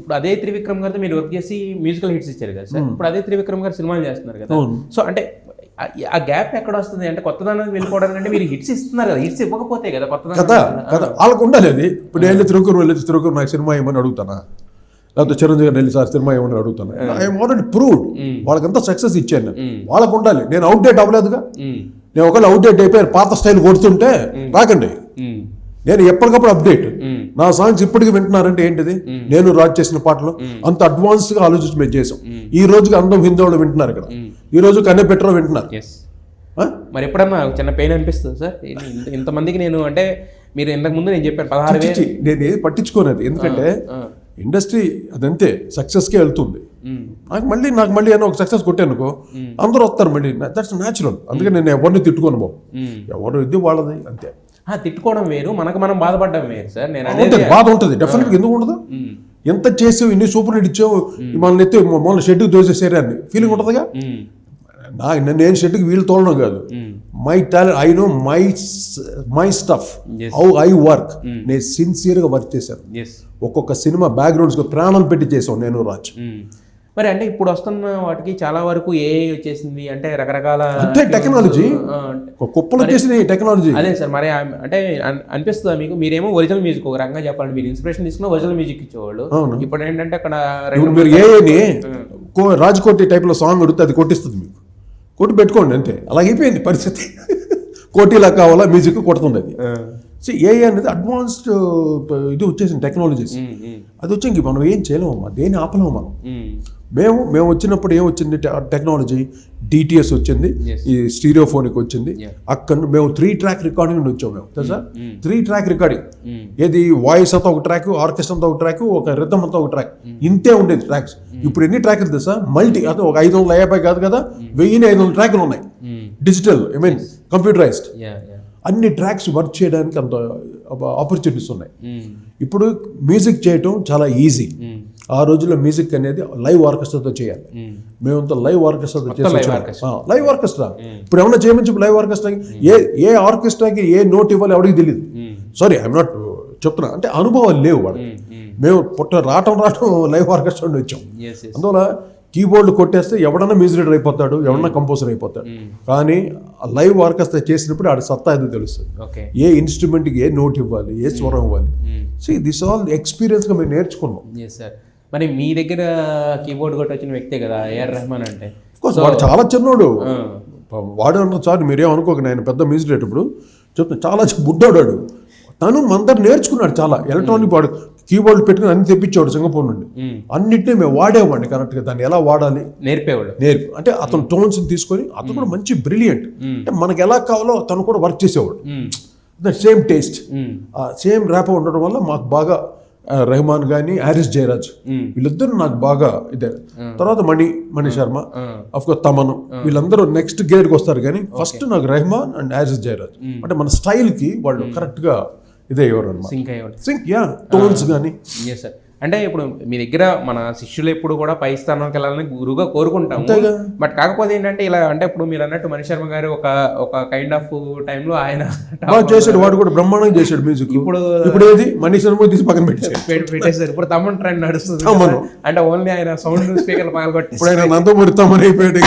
ఇప్పుడు అదే త్రివిక్రమ్ గారితో మీరు వర్క్ చేసి మ్యూజికల్ హిట్స్ ఇచ్చారు కదా సార్, ఇప్పుడు అదే త్రివిక్రమ్ గారు సినిమాలు చేస్తున్నారు కదా. సో అంటే ఆ గ్యాప్ ఎక్కడ వస్తుంది అంటే కొత్తదనానికి వెళ్ళిపోవడానికి అంటే మీరు హిట్స్ ఇస్తున్నారు కదా, హిట్స్ ఇవ్వకపోతే కదా కొత్తదనం వాళ్ళకు ఉండాలి. అది ఇప్పుడు నేను తిరువుకూరు నాకు సినిమా ఏమని అడుగుతానా, లేకపోతే చిరంజీవి గారు వెళ్ళి సార్ సినిమా ఏమని అడుగుతాను. ఐఎమ్ ఆల్రెడీ ప్రూవ్డ్, వాళ్ళకంతా సక్సెస్ ఇచ్చాను. వాళ్ళకు ఉండాలి. నేను అవుట్డేట్ అవ్వలేదుగా. నేను ఒకవేళ అవుట్డేట్ అయిపోయి పాత స్టైల్ కొడుతుంటే రాకండి. నేను ఎప్పటికప్పుడు అప్డేట్. నా సాంగ్స్ ఇప్పటికీ వింటున్నారంటే ఏంటిది, నేను రాజ్ చేసిన పాటలు అంత అడ్వాన్స్గా ఆలోచించి మేము చేసాం. ఈ రోజుకి అందం హిందోళ్ళు వింటున్నారు ఇక్కడ, ఈ రోజు కన్నె పెట్రో వింటున్నారు. మరి ఎప్పుడన్నా చిన్న పెయిన్ అనిపిస్తుంది సార్ ఇంతమందికి? నేను అంటే మీరు ఇంతకు ముందు నేను చెప్పాను 16,000 నేను ఏది పట్టించుకోలేదు, ఎందుకంటే ఇండస్ట్రీ అదంతే సక్సెస్కే వెళ్తుంది. నాకు మళ్ళీ అని ఒక సక్సెస్ కొట్టానుకో అందరూ వస్తారు మళ్ళీ, దట్స్ న్యాచురల్. అందుకే నేను ఎవరిని తిట్టుకోను బాబు, ఎవరు ఇది వాళ్ళది అంతే. తిట్టుకోవడం వేరు, మనం బాధపడడం వేరు సార్. నేను బాధ ఉంటుంది డెఫినెట్గా, ఎందుకు ఉండదు? ఎంత చేసావు, ఇన్ని సూపర్ హిట్ ఇచ్చావు, మనల్ని ఎత్తి మొన్న షెడ్కి దోసేసారే అని ఫీలింగ్ ఉంటుందిగా. నేను షెడ్కి వీళ్ళు తోలడం కాదు, my talent, I know my stuff, how I work. నేను సిన్సియర్గా వర్క్ చేశాను. ఒక్కొక్క సినిమా బ్యాక్గ్రౌండ్స్ ప్రాణం పెట్టి చేసాం నేను రాజ్. మరి అంటే ఇప్పుడు వస్తున్న వాటికి చాలా వరకు ఏఐ వచ్చేసింది, అంటే రకరకాల అంటే టెక్నాలజీ కుప్పలు వచ్చేసిన టెక్నాలజీ. అదే సార్, మరి అంటే అనిపిస్తుందా మీకు? మీరేమో ఒరిజినల్ మ్యూజిక్ ఒక రకంగా చెప్పాలంటే మీరు ఇన్స్పిరేషన్ తీసుకున్న ఒరిజినల్ మ్యూజిక్ ఇచ్చేవాళ్ళు. ఇప్పుడు ఏంటంటే అక్కడ మీరు ఏఐని రాజ్కోటి టైప్లో సాంగ్ అడిగితే అది కొట్టిస్తుంది, మీకు కొట్టి పెట్టుకోండి అంతే. అలాగ అయిపోయింది పరిస్థితి. కోటిలా కావాలా మ్యూజిక్ కొడుతుంది అది. సో ఏఐ అనేది అడ్వాన్స్డ్ ఇది వచ్చేసింది టెక్నాలజీస్. అది వచ్చి ఇంక మనం ఏం చేయలేమమ్మా, దేన్ని ఆపలేము మనం. మేము వచ్చినప్పుడు ఏం వచ్చింది టెక్నాలజీ, డిటిఎస్ వచ్చింది, ఈ స్టీరియోఫోనిక్ వచ్చింది. అక్కడ మేము 3 track రికార్డింగ్ నుండి వచ్చాము మేము, తెలుసా? 3 track రికార్డింగ్. ఏది వాయిస్ అంతా ఒక ట్రాక్, ఆర్కెస్ట్రా అంతా ఒక ట్రాక్, ఒక రిథమ్ అంతా ఒక ట్రాక్, ఇంతే ఉండేది ట్రాక్స్. ఇప్పుడు ఎన్ని ట్రాక్లు తెలుసా? మల్టీ, అదే ఒక 550 కాదు కదా, 1500 ట్రాక్లు ఉన్నాయి డిజిటల్, ఐ మీన్ కంప్యూటరైజ్డ్. అన్ని ట్రాక్స్ వర్క్ చేయడానికి అంత ఆపర్చునిటీస్ ఉన్నాయి. ఇప్పుడు మ్యూజిక్ చేయటం చాలా ఈజీ. ఆ రోజుల్లో మ్యూజిక్ అనేది లైవ్ ఆర్కెస్ట్రాతో చేయాలి. మేమంతా లైవ్ ఆర్కెస్ట్రాతో చేసి లైవ్ ఆర్కెస్ట్రా. ఇప్పుడు ఏమన్నా చేయమని చెప్పి లైవ్ ఆర్కెస్ట్రాకి ఏ ఆర్కెస్ట్రాకి ఏ నోట్ ఇవ్వాలి ఎవరికి తెలియదు. సారీ, ఐఎమ్ నాట్ చెప్తున్నా, అంటే అనుభవాలు లేవు వాళ్ళకి. మేము రావటం లైవ్ ఆర్కెస్ట్రా నుండి వచ్చాం. అందువల్ల కీబోర్డు కొట్టేస్తే ఎవడన్నా మ్యూజిక్ రైటర్ అయిపోతాడు, ఎవడన్నా కంపోజర్ అయిపోతాడు. కానీ లైవ్ ఆర్కెస్ట్రా చేసినప్పుడు ఆడ సత్తా ఏదో తెలుస్తుంది. ఏ ఇన్స్ట్రుమెంట్కి ఏ నోట్ ఇవ్వాలి, ఏ స్వరం ఇవ్వాలి. సో దిస్ ఆల్ ఎక్స్పీరియన్స్గా మేము నేర్చుకున్నాం. మరి మీ దగ్గర కీబోర్డ్ కొట్టి వచ్చిన వ్యక్తే కదా ఏఆర్ రెహమాన్ అంటే. వాడు చాలా చిన్నోడు, వాడు అన్న సార్ మీరేం అనుకోక, నేను పెద్ద మ్యూజిక్ రైటర్ ఇప్పుడు చెప్తాను, చాలా బుడ్డోడాడు. తను మందరు నేర్చుకున్నాడు చాలా. ఎలక్ట్రానిక్ వాడు కీబోర్డ్ పెట్టుకుని అన్ని తెప్పించాడు సింగపూర్ నుండి. అన్నింటినీ మేము వాడేవాడిని కరెక్ట్గా, దాన్ని ఎలా వాడాలి నేర్పేవాడు. అంటే అతను టోన్స్ తీసుకొని, అతను కూడా మంచి బ్రిలియంట్. అంటే మనకి ఎలా కావాలో తను కూడా వర్క్ చేసేవాడు. సేమ్ టేస్ట్, సేమ్ ర్యాప్ ఉండడం వల్ల మాకు బాగా రెహమాన్ కానీ హారిస్ జయరాజ్ వీళ్ళిద్దరు నాకు బాగా ఇదే. తర్వాత మణి శర్మ, అఫ్కోర్స్ తమను, వీళ్ళందరూ నెక్స్ట్ గ్రేడ్కి వస్తారు. కానీ ఫస్ట్ నాకు రెహమాన్ అండ్ హారిస్ జయరాజ్ అంటే మన స్టైల్కి వాళ్ళు కరెక్ట్గా ఇదే అయ్యేవారు అనమాట. సింక్ టోన్స్ కానీ. అంటే ఇప్పుడు మీ దగ్గర మన శిష్యులు ఎప్పుడు కూడా పై స్థానానికి వెళ్ళాలని గురువుగా కోరుకుంటాం. బట్ కాకపోతే ఏంటంటే ఇలా అంటే ఇప్పుడు మీరు అన్నట్టు మణి శర్మ గారు ఒక కైండ్ ఆఫ్ టైంలో ఆయన చేశాడు, వాడు కూడా బ్రహ్మాండంగా చేశాడు మ్యూజిక్. ఇప్పుడు ఏది మణి శర్మ తీసి పక్కన పెట్టేశారు. ఇప్పుడు తమన్ ట్రెండ్ నడుస్తుంది. అంటే ఓన్లీ ఆయన సౌండ్ స్పీకర్ పగలగొట్టి ఇప్పుడు ఆయన నందమూరి తమన్ అయిపోయాడు.